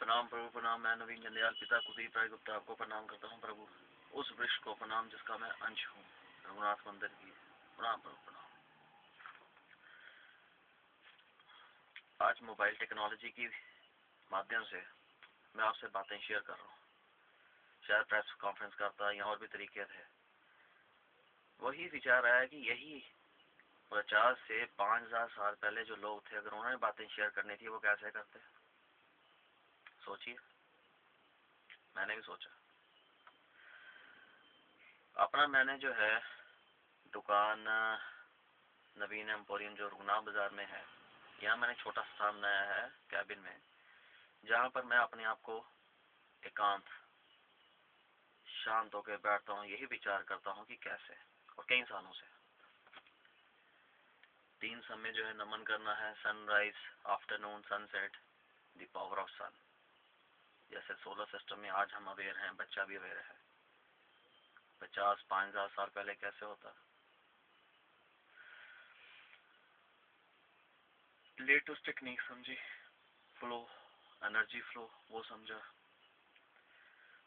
प्रणाम प्रभु प्रणाम। मैं नवीन जंडियाल पिता कुलदीप राय गुप्ता आपको प्रणाम करता हूँ प्रभु। उस वृक्ष को प्रणाम जिसका मैं अंश हूँ, रघुनाथ मंदिर की प्रणाम प्रभु प्रणाम। आज मोबाइल टेक्नोलॉजी की माध्यम से मैं आपसे बातें शेयर कर रहा हूँ। शायद प्रेस कॉन्फ्रेंस करता या और भी तरीके थे। वही विचार आया कि यही 50 से 5000 साल पहले जो लोग थे, अगर उन्होंने बातें शेयर करनी थी वो कैसे करते। सोचिए, मैंने भी सोचा। अपना मैंने जो है दुकान नवीन एम्पोरियम जो रघुनाथ बाजार में है, यहाँ मैंने छोटा स्थान बनाया है कैबिन में, जहाँ पर मैं अपने आप को एकांत शांत होकर बैठता हूँ। यही विचार करता हूँ कि कैसे, और कई सालों से 3 समय जो है नमन करना है, sunrise, afternoon, sunset, the power of sun. जैसे सोलर सिस्टम में आज हम अवेयर हैं, बच्चा भी अवेयर है। 50-5000 साल पहले कैसे होता। लेटेस्ट टेक्निक समझी, फ्लो, एनर्जी फ्लो, वो समझा।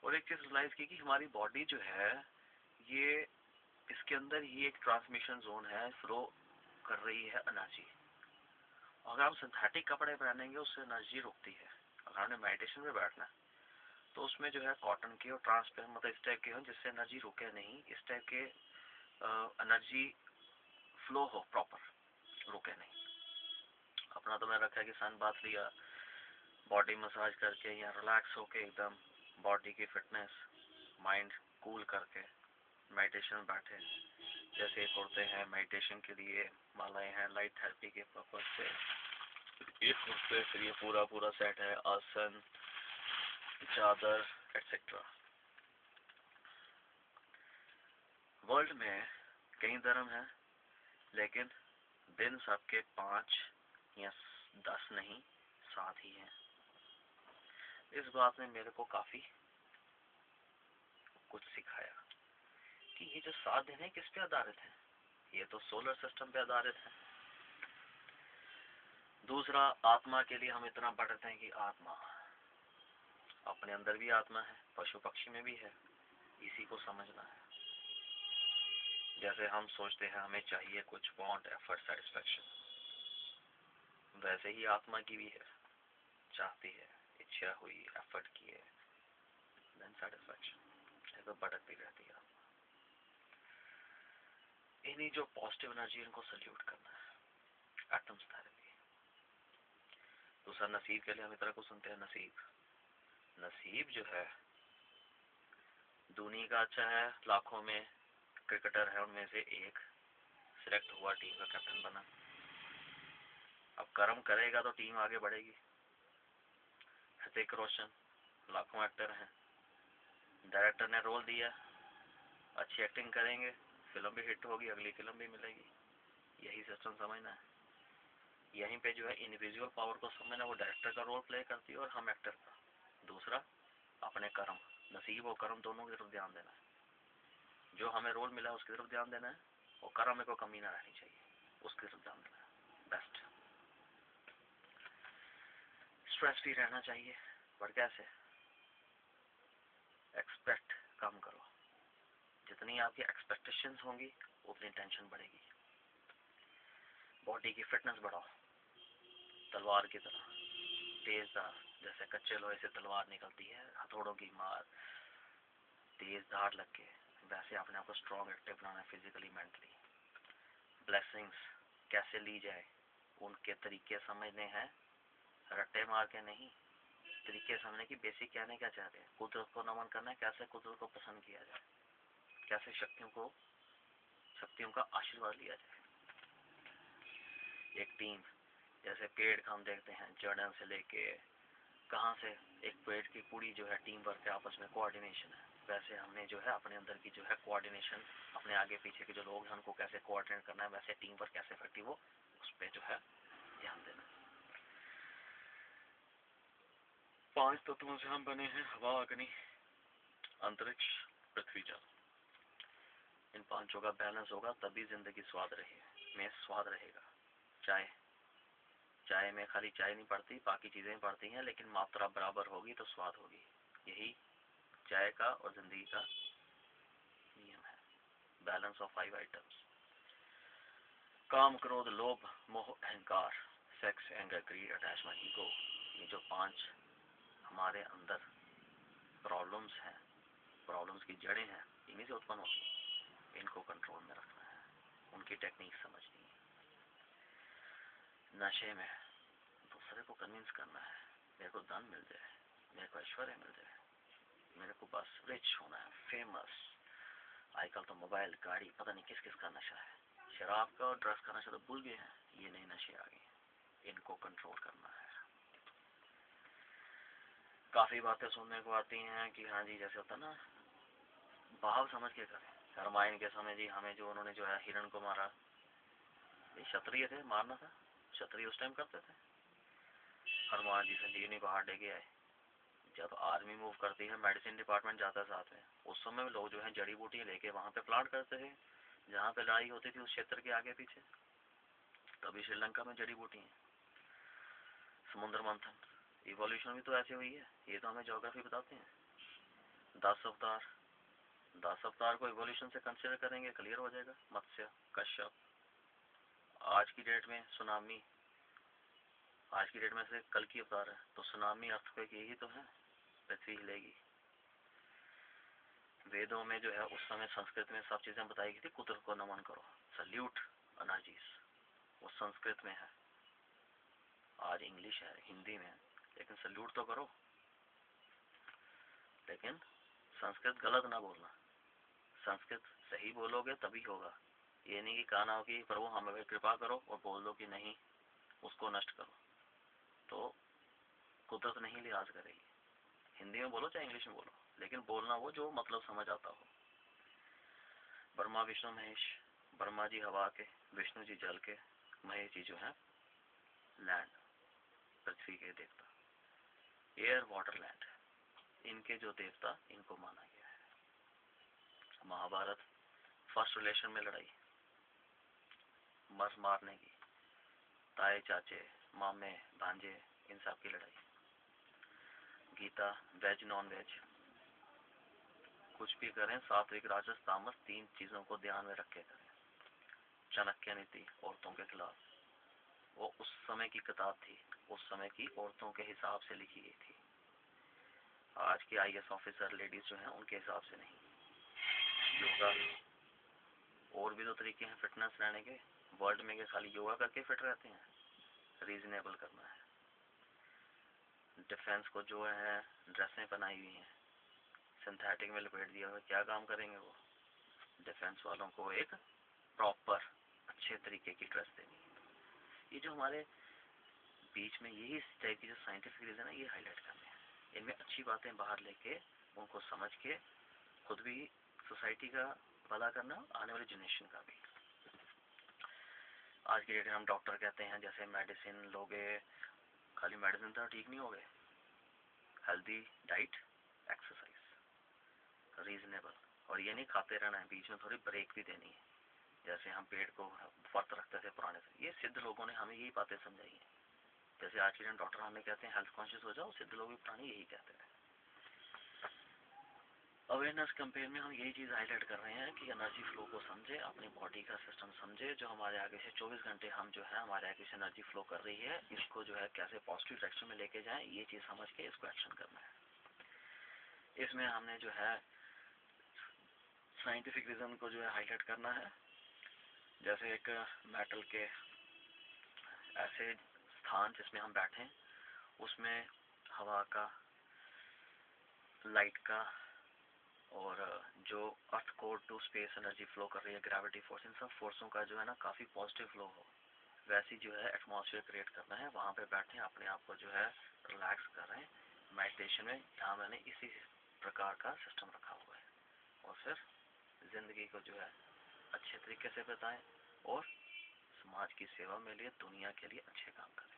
और एक चीज रियलाइज की कि हमारी बॉडी जो है ये, इसके अंदर ही एक ट्रांसमिशन जोन है, फ्लो कर रही है एनर्जी। अगर हम सिंथेटिक कपड़े पहनेंगे उससे एनर्जी रुकती है। अगर हमने मेडिटेशन में बैठना है तो उसमें जो है कॉटन के और ट्रांसपेरेंट मतलब इस टाइप के हो जिससे एनर्जी रुके नहीं, इस टाइप के एनर्जी फ्लो हो, प्रॉपर रुके नहीं। अपना तो मैं रखा है कि सन बाथ लिया, बॉडी मसाज करके या रिलैक्स होके एकदम बॉडी की फिटनेस, माइंड कूल करके मेडिटेशन में बैठे। जैसे कुर्ते हैं मेडिटेशन के लिए, मालाएं हैं लाइट थेरेपी के पर्पज से, ये कुर्ते, फिर ये पूरा सेट है, आसन, चादर एक्सेट्रा। वर्ल्ड में कई धर्म हैं, लेकिन दिन सबके 5 या 10 नहीं, 7 ही हैं। इस बात ने मेरे को काफी कुछ सिखाया कि ये जो 7 दिन है किस पे आधारित है। ये तो सोलर सिस्टम पे आधारित है। दूसरा, आत्मा के लिए हम इतना पढ़ते हैं कि आत्मा, अपने अंदर भी आत्मा है, पशु पक्षी में भी है, इसी को समझना है। जैसे हम सोचते हैं हमें चाहिए कुछ, वांट, एफर्ट, सेटिस्फेक्शन, वैसे ही आत्मा की भी है, चाहती है, इच्छा हुई, एफर्ट किए, देन सेटिस्फेक्शन। तो भटकती रहती है। इन्हीं जो पॉजिटिव एनर्जी, इनको सल्यूट करना है। Atoms therapy. दूसरा, नसीब के लिए हम इतना को सुनते हैं। नसीब जो है दुनिया का अच्छा है, लाखों में क्रिकेटर है, उनमें से एक सिलेक्ट हुआ, टीम का कैप्टन बना। अब कर्म करेगा तो टीम आगे बढ़ेगी। ऋतिक रोशन, लाखों एक्टर हैं, डायरेक्टर ने रोल दिया, अच्छी एक्टिंग करेंगे, फिल्म भी हिट होगी, अगली फिल्म भी मिलेगी। यही सिस्टम समझना है। यहीं पे जो है इंडिविजुअल पावर को समझना, वो डायरेक्टर का रोल प्ले करती है और हम एक्टर का। दूसरा, अपने कर्म, नसीब और कर्म दोनों की तरफ ध्यान देना है। जो हमें रोल मिला है उसकी तरफ ध्यान देना है, और कर्म में कोई कमी ना रहनी चाहिए, उसकी तरफ ध्यान देना है। बेस्ट। स्ट्रेस फ्री रहना चाहिए, पर कैसे? एक्सपेक्ट कम करो। जितनी आपकी एक्सपेक्टेशंस होंगी उतनी टेंशन बढ़ेगी। बॉडी की फिटनेस बढ़ाओ, तलवार की तरह तेजधार, जैसे कच्चे लोहे से तलवार निकलती है, हथौड़ों की मार, तेज धार लग के, वैसे अपने आप को स्ट्रॉन्ग, एक्टिव बनाना है, फिजिकली, मेंटली। ब्लेसिंग्स कैसे ली जाए, उनके तरीके समझने हैं, रट्टे मार के नहीं। तरीके समझने की बेसिक कहने क्या चाहते हैं। कुदरत को नमन करना है, कैसे कुदरत को पसंद किया जाए, कैसे शक्तियों का आशीर्वाद लिया जाए। एक टीम, जैसे पेड़ का हम देखते हैं, जड़ों से लेके कहाँ से एक पेड़ की पूरी जो है टीम वर्क है, आपस में कोऑर्डिनेशन है। वैसे हमने जो है अपने अंदर की जो है कोऑर्डिनेशन, अपने आगे पीछे के जो लोग हैं उनको कैसे कोऑर्डिनेट करना है, वैसे टीम वर्क कैसे इफेक्टिव हो, उस पर जो है ध्यान देना। 5 तत्वों से हम बने हैं, हवा, अग्नि, अंतरिक्ष, पृथ्वी, जल। इन 5 का बैलेंस होगा तभी जिंदगी स्वाद रहेगा। चाहे चाय में खाली चाय नहीं पड़ती, बाकी चीज़ें पड़ती हैं, लेकिन मात्रा बराबर होगी तो स्वाद होगी। यही चाय का और जिंदगी का नियम है। बैलेंस ऑफ 5 आइटम्स: काम, क्रोध, लोभ, मोह, अहंकार, sex, anger, greed, attachment, ego. ये जो 5 हमारे अंदर प्रॉब्लम्स हैं, प्रॉब्लम्स की जड़ें हैं, इन्हीं से उत्पन्न होती हैं। इनको कंट्रोल में रखना है, उनकी टेक्निक समझनी है। नशे में दूसरे को कन्विंस करना है, मेरे को धन मिल जाए, मेरे को ऐश्वर्य मिल जाए, मेरे को बस रिच होना है, फेमस। आजकल तो मोबाइल, गाड़ी, पता नहीं किस किस का नशा है। शराब का और ड्रग्स का नशा तो भूल गए हैं, ये नए नशे आ गए हैं। इनको कंट्रोल करना है। काफी बातें सुनने को आती हैं कि हाँ जी, जैसे होता ना, भाव समझ के करें। रामायण के समय जी हमें जो उन्होंने जो है हिरण को मारा, ये क्षत्रिय थे, मारना था, क्षत्रिय उस टाइम करते थे। हनुमान जी संजीवनी पहाड़ लेके आए। जब आर्मी मूव करती है, मेडिसिन डिपार्टमेंट जाता है साथ में, उस समय लोग जो है जड़ी बूटियां लेके वहां पे प्लांट करते थे, जहाँ पे लड़ाई होती थी उस क्षेत्र के आगे पीछे। तभी श्रीलंका में जड़ी बूटी है। समुद्र मंथन, इवोल्यूशन भी तो ऐसे हुई है, ये तो हमें ज्योग्राफी बताते हैं। 10 अवतार को इवोल्यूशन से कंसिडर करेंगे, क्लियर हो जाएगा। मत्स्य, कश्यप, आज की डेट में सुनामी, आज की डेट में से कल की अवतार है, तो सुनामी, अर्थक्वेक, यही तो है, पृथ्वी हिलेगी। वेदों में जो है उस समय संस्कृत में सब चीजें बताई गई थी। कुदरत को नमन करो, सल्यूट एनर्जीज, वो संस्कृत में है। आज इंग्लिश है, हिंदी में है, लेकिन सल्यूट तो करो। लेकिन संस्कृत गलत ना बोलना, संस्कृत सही बोलोगे तभी होगा। ये नहीं कि कहना हो कि प्रभु हमें कृपा करो और बोल दो कि नहीं, उसको नष्ट करो, तो कुदरत नहीं लिहाज करेगी। हिंदी में बोलो चाहे इंग्लिश में बोलो, लेकिन बोलना वो जो मतलब समझ आता हो। ब्रह्मा, विष्णु, महेश। ब्रह्मा जी हवा के, विष्णु जी जल के, महेश जी जो है लैंड, पृथ्वी के देवता। एयर, वाटर, लैंड, इनके जो देवता, इनको माना गया है। महाभारत, फर्स्ट रिलेशन में लड़ाई, मर मारने की, ताए चाचे, मामे, भांजे, इन सब की लड़ाई। गीता, वेज नॉन वेज, कुछ भी करें, सात्विक राजस तामस, 3 चीजों को ध्यान में रखे करें। चाणक्य नीति, औरतों के खिलाफ, वो उस समय की किताब थी, उस समय की औरतों के हिसाब से लिखी गई थी। आज की आईएएस ऑफिसर लेडीज जो हैं उनके हिसाब से नहीं। योगा, और भी 2 तरीके हैं फिटनेस रहने के। वर्ल्ड में के खाली योगा करके फिट रहते हैं, रीजनेबल करना है। डिफेंस को जो है ड्रेसें बनाई हुई हैं, सिंथेटिक में लपेट दिया हुआ, क्या काम करेंगे वो? डिफेंस वालों को एक प्रॉपर अच्छे तरीके की ड्रेस देनी है। ये जो हमारे बीच में यही टाइप की जो साइंटिफिक रीजन है, ये हाईलाइट करने हैं। इनमें अच्छी बातें बाहर लेके, उनको समझ के, खुद भी सोसाइटी का भला करना, आने वाली जनरेशन का भी। आज की डेट में हम डॉक्टर कहते हैं जैसे मेडिसिन लोगे, खाली मेडिसिन तो ठीक नहीं हो गए। हेल्दी डाइट, एक्सरसाइज, रीजनेबल, और ये नहीं खाते रहना है, बीच में थोड़ी ब्रेक भी देनी है। जैसे हम पेट को व्रत रखते थे पुराने से, ये सिद्ध लोगों ने हमें यही बातें समझाई हैं। जैसे आज के डॉक्टर हमें कहते हैं हेल्थ कॉन्शियस हो जाओ, सिद्ध लोग भी पुराने यही कहते हैं। अवेयरनेस कैंपेन में हम यही चीज हाईलाइट कर रहे हैं कि एनर्जी फ्लो को समझे, अपनी बॉडी का सिस्टम समझे, जो हमारे आगे से 24 घंटे हम जो है हमारे आगे से एनर्जी फ्लो कर रही है, इसको जो है कैसे पॉजिटिव डायरेक्शन में लेके जाएं, ये चीज समझ के इसको एक्शन करना है। इसमें हमने जो है साइंटिफिक रीजन को जो है हाईलाइट करना है। जैसे एक मेटल के ऐसे स्थान जिसमें हम बैठे, उसमें हवा का, लाइट का, और जो earth core to space energy flow कर रही है, ग्रेविटी फोर्स, इन सब फोर्सों का जो है ना काफी पॉजिटिव फ्लो हो, वैसी जो है एटमॉस्फेयर क्रिएट करना है। वहां पे बैठे अपने आप को जो है रिलैक्स कर रहे हैं। मेडिटेशन में यहाँ मैंने इसी प्रकार का सिस्टम रखा हुआ है। और फिर जिंदगी को जो है अच्छे तरीके से बिताएं और समाज की सेवा में लिए, दुनिया के लिए अच्छे काम करें।